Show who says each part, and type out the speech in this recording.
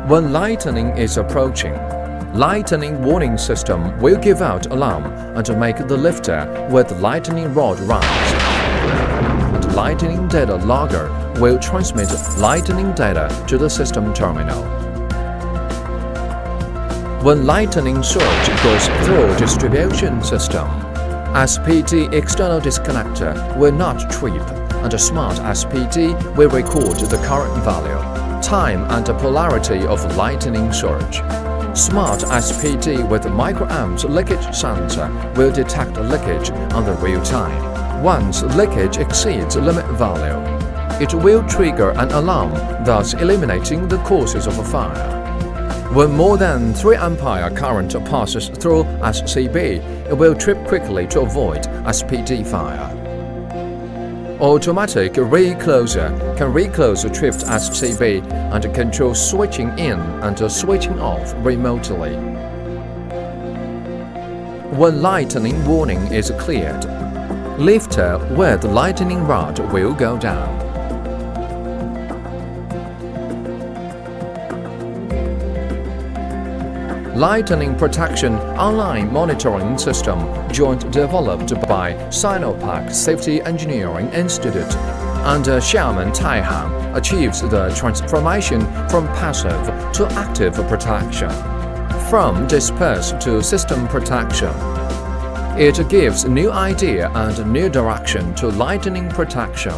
Speaker 1: When lightning is approaching, lightning warning system will give out alarm and make the lifter with lightning rod rise. And lightning data logger will transmit lightning data to the system terminal. When lightning surge goes through distribution system, SPD external disconnector will not trip, and a smart SPD will record the current value, time and polarity of lightning surge. Smart SPD with microamps leakage sensor will detect leakage on the real time. Once leakage exceeds limit value, it will trigger an alarm, thus eliminating the causes of a fire. When more than 3 ampere current passes through SCB, it will trip quickly to avoid SPD fire. Automatic recloser can reclose tripped SCB and control switching in and switching off remotely. When lightning warning is cleared, lifter with lightning rod will go down. Lightning Protection Online Monitoring System, joint developed by Sinopac Safety Engineering Institute and Xiamen Taihang, achieves the transformation from passive to active protection, from disperse to system protection. It gives new idea and new direction to lightning protection.